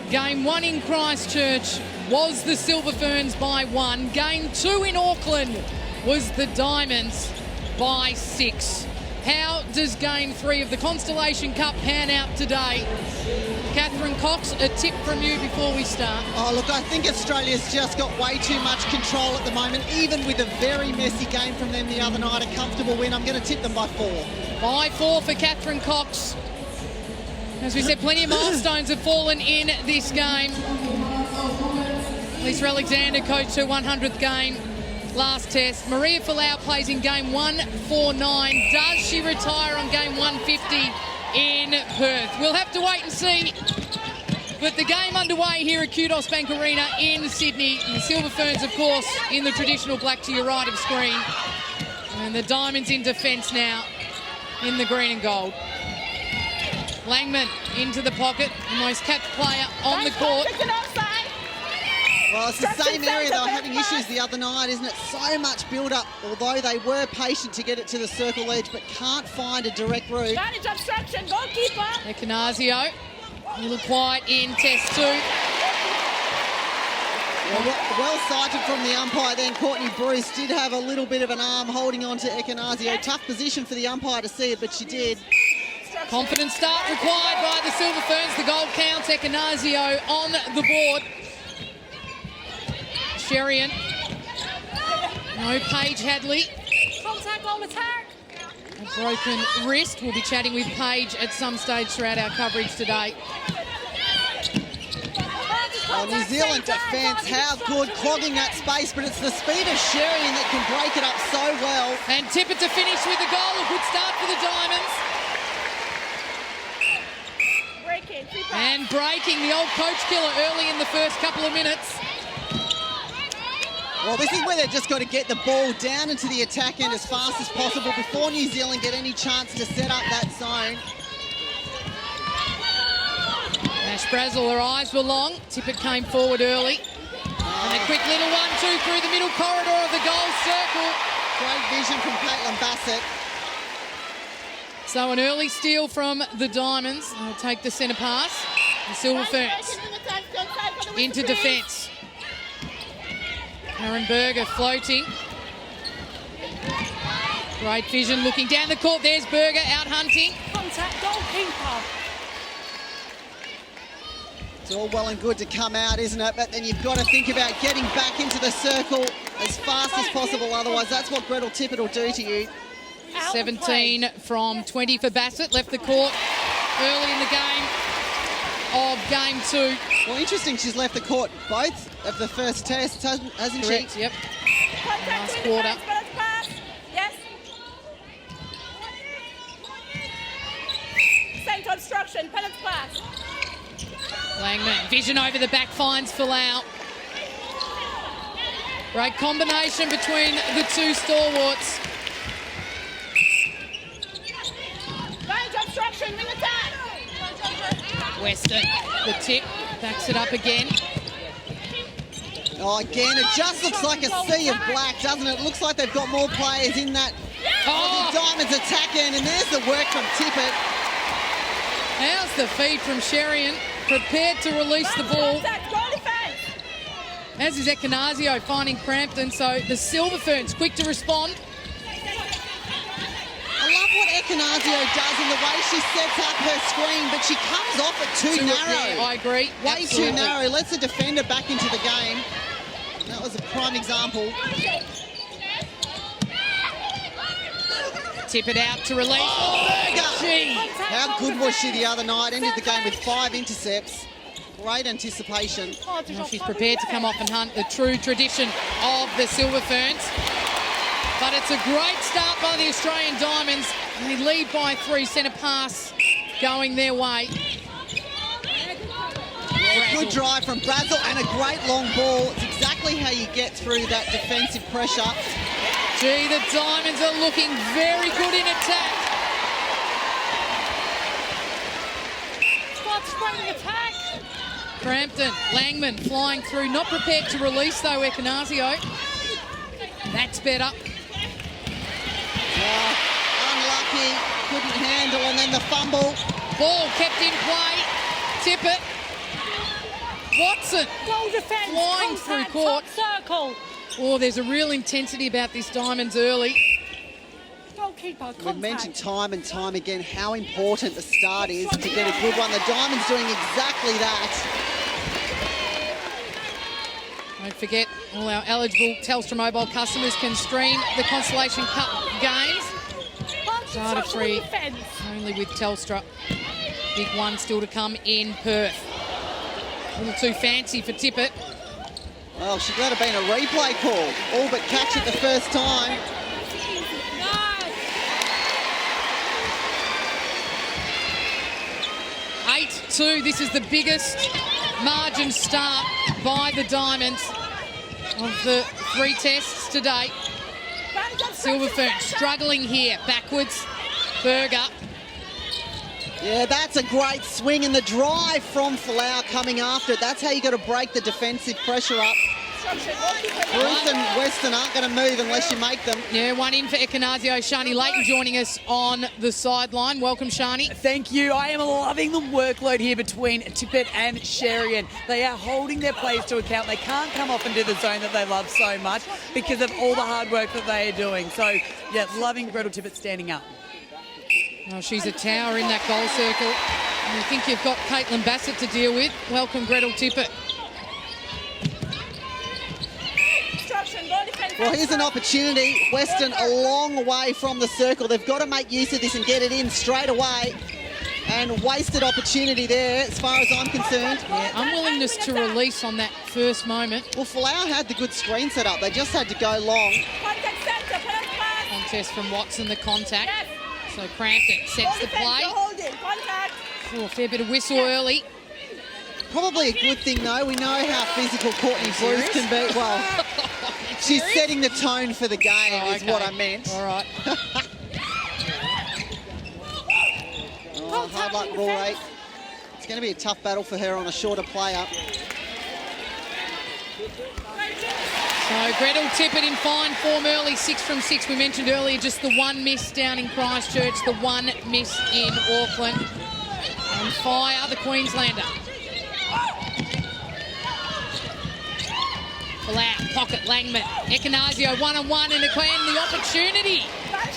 Game 1 in Christchurch was the Silver Ferns by 1. Game 2 in Auckland was the Diamonds by 6. How does Game 3 of the Constellation Cup pan out today? Catherine Cox, a tip from you before we start. Oh, look, I think Australia's just got way too much control at the moment, even with a very messy game from them the other night. A comfortable win. I'm going to tip them by 4. By 4 for Catherine Cox. As we said, plenty of milestones have fallen in this game. Lisa Alexander coached her 100th game last test. Maria Folau plays in game 149. Does she retire on game 150 in Perth? We'll have to wait and see. But the game underway here at Kudos Bank Arena in Sydney. And the Silver Ferns, of course, in the traditional black to your right of screen. And the Diamonds in defence now in the green and gold. Langman into the pocket, the most capped player on the court. Well, it's the same area they were having issues the other night, isn't it? So much build-up, although they were patient to get it to the circle edge, but can't find a direct route. Advantage obstruction, goalkeeper. Ekanasio, a little quiet in test 2. Well sighted from the umpire then. Courtney Bruce did have a little bit of an arm holding on to Ekanasio. Tough position for the umpire to see it, but she did. Confident start required by the Silver Ferns. The goal counts. Ekanasio on the board. Sherian. No Paige Hadley. Contact on attack. A broken wrist. We'll be chatting with Paige at some stage throughout our coverage today. Oh, New Zealand defence, how good, clogging that space, but it's the speed of Sherian that can break it up so well. And Tippett to finish with the goal. A good start for the Diamonds. And breaking the old coach killer early in the first couple of minutes. Well, this is where they've just got to get the ball down into the attack end as fast as possible before New Zealand get any chance to set up that zone. Ash Brazel, her eyes were long. Tippett came forward early. And a quick little 1-2 through the middle corridor of the goal circle. Great vision from Caitlin Bassett. So an early steal from the Diamonds. They'll take the centre pass. The Silver Ferns into defence. Aaron Berger floating. Great vision looking down the court. There's Berger out hunting. Contact goalkeeper. It's all well and good to come out, isn't it? But then you've got to think about getting back into the circle as fast as possible. Otherwise, that's what Gretel Tippett will do to you. 17 from 20 for Bassett. Left the court early in the game of game 2. Well, interesting, she's left the court both of the first test, hasn't Correct, she? yep. Last quarter. Yes. Same obstruction, penalty pass. Langman, vision over the back, finds Folau. Great combination between the two stalwarts. Obstruction, wing attack. Weston, the tip, backs it up again. Oh, again, it just looks like a sea of black, doesn't it? It looks like they've got more players in that the Diamonds attack end, and there's the work from Tippett. How's the feed from Sherian? Prepared to release the ball. As is Ekanasio finding Crampton, so the Silver Ferns quick to respond. I love what Ekanasio does in the way she sets up her screen, but she comes off it too narrow. Yeah, I agree. Way Absolutely. too narrow. Lets the defender back into the game. That was a prime example. Tip it out to release. How good was she the other night? Ended the game with 5 intercepts. Great anticipation. Well, she's prepared to come off and hunt, the true tradition of the Silver Ferns. But it's a great start by the Australian Diamonds. They lead by 3, centre pass going their way. Yeah, good drive from Brazel and a great long ball. It's exactly how you get through that defensive pressure. Gee, the Diamonds are looking very good in attack. Spring attack. Crampton, Langman flying through, not prepared to release though, Ekanasio. That's better. Unlucky, couldn't handle, and then the fumble. Ball kept in play. Tippett. Watson Goal defence. flying through court. Top circle. Oh, there's a real intensity about this Diamonds early. Goalkeeper. Contact. We've mentioned time and time again how important the start is to get a good one. The Diamonds doing exactly that. Don't forget, all our eligible Telstra mobile customers can stream the Constellation Cup games. Start of 3 only with Telstra. Big one still to come in Perth. A little too fancy for Tippett. Well, should that have been a replay call? All but catch it the first time. 8-2. This is the biggest margin start by the Diamonds of the 3 tests to date. Silver Ferns struggling here. Backwards. Berger. Yeah, that's a great swing, and the drive from Folau coming after it. That's how you got to break the defensive pressure up. Ruth and Western aren't going to move unless you make them. Yeah, one in for Ekanasio. Shani Layton joining us on the sideline. Welcome, Shani. Thank you. I am loving the workload here between Tippett and Sherian. They are holding their plays to account. They can't come off and do the zone that they love so much because of all the hard work that they are doing. So, yeah, loving Gretel Tippett standing up. Well, she's a tower in that goal circle. And I think you've got Caitlin Bassett to deal with. Welcome, Gretel Tippett. Well, here's an opportunity. Western a long way from the circle. They've got to make use of this and get it in straight away. And wasted opportunity there, as far as I'm concerned. Yeah, unwillingness to release on that first moment. Well, Folau had the good screen set up. They just had to go long. Contest from Watson, the contact. So Crampton sets the play. Oh, a fair bit of whistle early. Probably a good thing, though. We know how physical Courtney Bruce can be. Well, she's setting the tone for the game, is what I meant. All right. Hard luck, rule 8. It's going to be a tough battle for her on a shorter player. So Gretel Tippett in fine form early, 6 from 6. We mentioned earlier just the one miss down in Christchurch, the one miss in Auckland. On fire, the Queenslander. Folau, pocket, Langman, Ekanasio, one-on-one, and again the opportunity.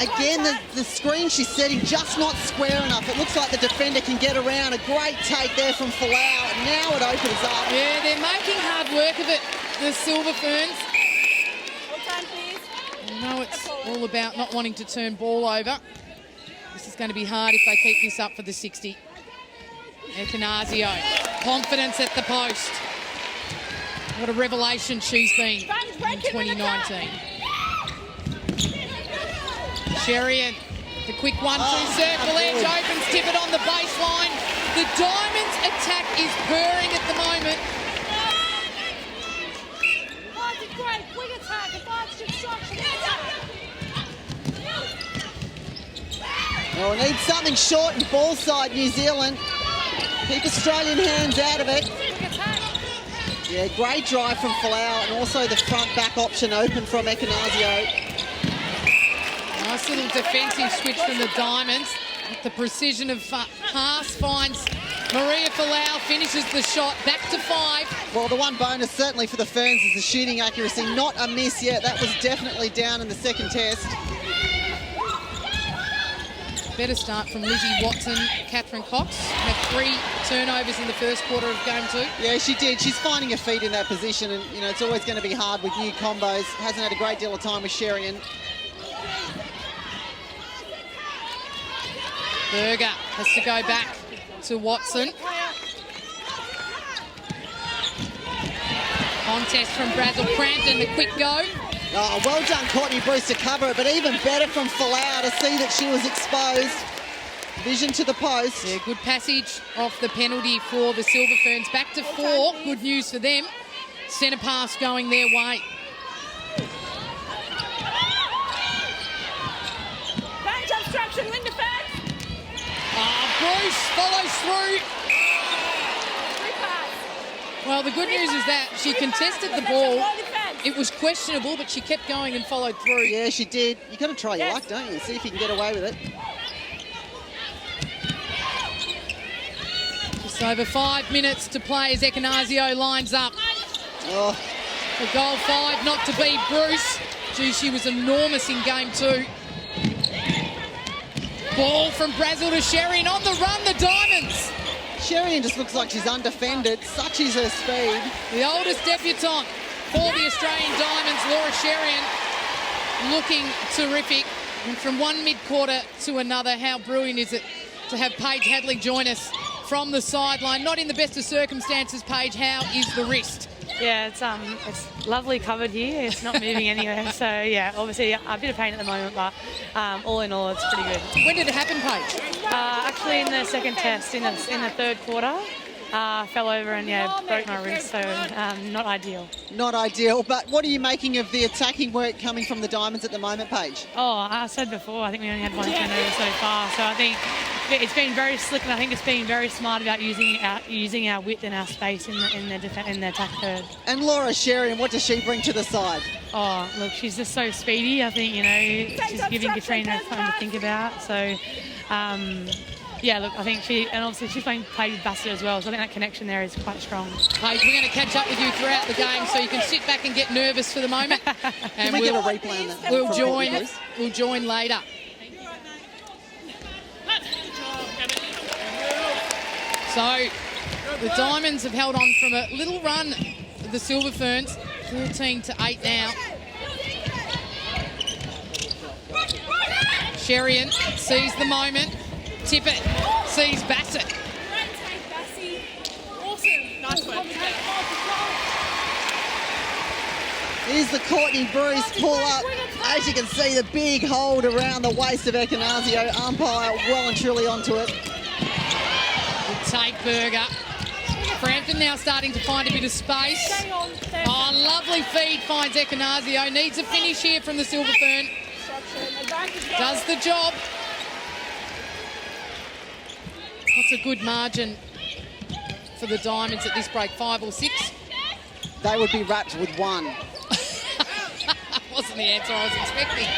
Again, the screen she's setting just not square enough. It looks like the defender can get around. A great take there from Folau. Now it opens up. Yeah, they're making hard work of it, the Silver Ferns. I know it's all about not wanting to turn ball over. This is going to be hard if they keep this up for the 60. Ekanasio, confidence at the post. What a revelation she's been in 2019. Sherian, the quick 1-2 circle edge opens Tippett on the baseline. The Diamonds attack is purring at the moment. Well, we need something short and ball side, New Zealand. Keep Australian hands out of it. Yeah, great drive from Folau, and also the front-back option open from Ekanasio. Nice little defensive switch from the Diamonds. With the precision of pass finds Maria Folau, finishes the shot, back to 5. Well, the one bonus certainly for the Ferns is the shooting accuracy. Not a miss yet. That was definitely down in the second test. Better start from Lizzie Watson. Catherine Cox had 3 turnovers in the first quarter of game 2. Yeah, she did. She's finding her feet in that position, and you know it's always going to be hard with new combos. Hasn't had a great deal of time with Sherian. Berger has to go back to Watson. Contest from Brazil Crampton, the quick go. Oh, well done, Courtney Bruce to cover it, but even better from Folau to see that she was exposed. Vision to the post. Yeah, good passage off the penalty for the Silver Ferns. Back to 4. Good news for them. Centre pass going their way. Bench obstruction, wing defence. Bruce follows through. Well, the good news is that she contested the ball. It was questionable, but she kept going and followed through. Yeah, she did. You got to try your luck, don't you? See if you can get away with it. Just Just over 5 minutes to play as Ekanasio lines up. Oh, For goal 5, not to be Bruce. Gee, she was enormous in game 2. Ball from Brazil to Sherian on the run, the Diamonds. Sherian just looks like she's undefended. Such is her speed. The oldest debutante for the Australian Diamonds, Laura Sherian, looking terrific. And from one mid-quarter to another, how brilliant is it to have Paige Hadley join us from the sideline? Not in the best of circumstances, Paige. How is the wrist? Yeah, it's lovely covered here. It's not moving anywhere. So, yeah, obviously a bit of pain at the moment, but all in all, it's pretty good. When did it happen, Paige? Actually, in the second test, in the third quarter, fell over and, broke my wrist. So, not ideal. Not ideal, but what are you making of the attacking work coming from the Diamonds at the moment, Paige? Oh, I said before, I think we only had one turnover so far. So, I think it's been very slick, and I think it's been very smart about using our width and our space in the attack third. And Laura Sherian, what does she bring to the side? Oh, look, she's just so speedy. I think, she's giving Katrina something to think about. So, look, I think and obviously she's played with Bassett as well, so I think that connection there is quite strong. Paige, we're going to catch up with you throughout the game, so you can sit back and get nervous for the moment. Can we get a replay on that? We'll join later. So the Diamonds have held on from a little run of the Silver Ferns, 13-8 now. Sherian sees the moment. Tippett sees Bassett. Nice work. Here's the Courtney Bruce pull-up. As you can see, the big hold around the waist of Ekanasio. Umpire well and truly onto it. Good take, Berger. Frampton now starting to find a bit of space. Oh, lovely feed finds Ekanasio. Needs a finish here from the Silver Fern. Does the job. That's a good margin for the Diamonds at this break, 5 or 6. They would be wrapped with 1. Wasn't the answer I was expecting.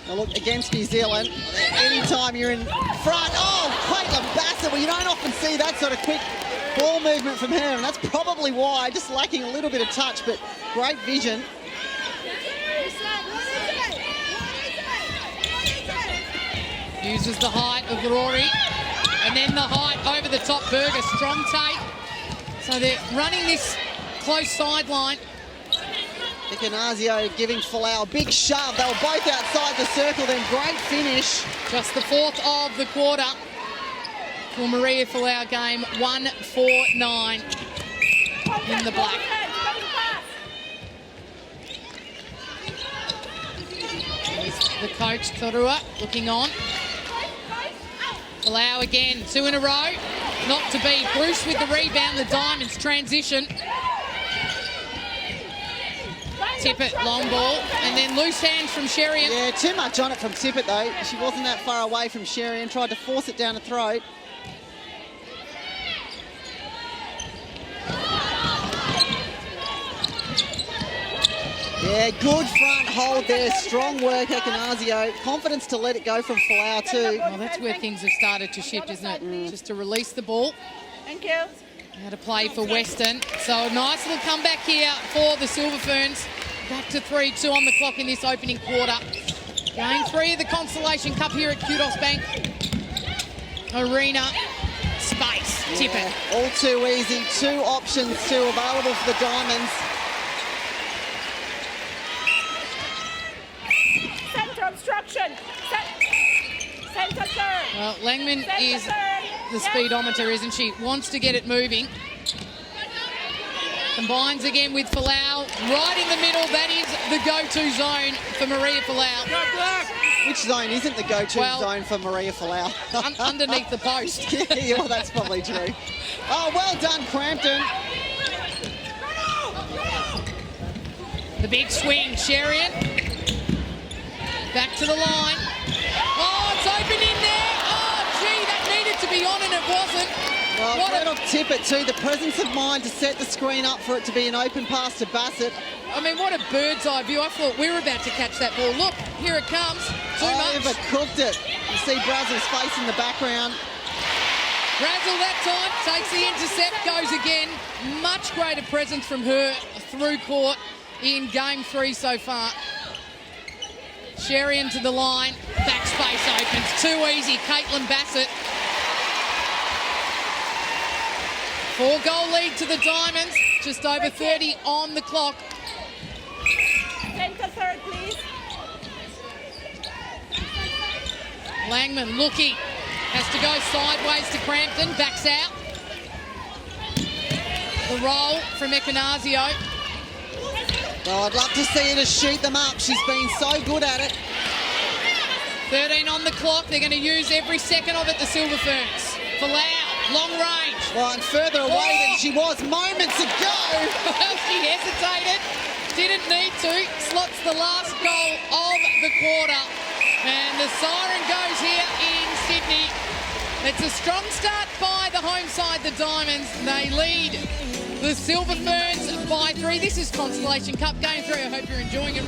Now look, against New Zealand, anytime you're in front, Caitlin Bassett, well, you don't often see that sort of quick ball movement from her, and that's probably why, just lacking a little bit of touch, but great vision. Uses the height of Rory, and then the height over the top, Berger, strong take. So they're running this close sideline. Ekanasio giving Folau a big shove. They were both outside the circle, then great finish. Just the 4th of the quarter for Maria Folau game, 1-4-9 in the black. The coach, Torua, looking on. Folau again, 2 in a row. Not to be. Bruce with the rebound, the Diamonds transition. Tippett, long ball, and then loose hands from Sherian. Yeah, too much on it from Tippett though. She wasn't that far away from Sherian, tried to force it down the throat. Yeah, good front hold there, strong work Ekanasio. Confidence to let it go from Folau too. Well, that's where things have started to shift, isn't it? Just to release the ball. Thank you. Now to play for Western. So a nice little comeback here for the Silver Ferns. Back to 3-2 on the clock in this opening quarter. Game 3 of the Constellation Cup here at Kudos Bank Arena. Space, Tippett. Yeah, all too easy. 2 options too available for the Diamonds. Centre obstruction. Centre serve. Well, Langman is the speedometer, isn't she? Wants to get it moving. Combines again with Folau. Right in the middle, that is the go-to zone for Maria Folau. Which zone isn't the go-to zone for Maria Folau? Underneath the post. Yeah, well, that's probably true. Oh, well done, Crampton. The big swing, Sherian. Back to the line. Oh, it's open in there. Oh, gee, that needed to be on and it wasn't. Well, Gretel Tippett too, the presence of mind to set the screen up for it to be an open pass to Bassett. I mean, what a bird's eye view. I thought we were about to catch that ball. Look, here it comes. Too much. Overcooked it. You see Brazil's face in the background. Razzle that time, takes the intercept, goes again. Much greater presence from her through court in game 3 so far. Sherian to the line, backspace opens, too easy, Caitlin Bassett. 4-goal lead to the Diamonds, just over 30 on the clock. Centre third, please. Langman looking, has to go sideways to Crampton, backs out. The roll from Ecanazio. Oh, I'd love to see her to shoot them up. She's been so good at it. 13 on the clock, they're going to use every second of it, the Silver Ferns. Folau, long range. Well, and further away than she was moments ago. Well, she hesitated, didn't need to. Slots the last goal of the quarter. And the siren goes here in Sydney. It's a strong start by the home side, the Diamonds. They lead the Silver Ferns by 3. This is Constellation Cup Game 3. I hope you're enjoying it.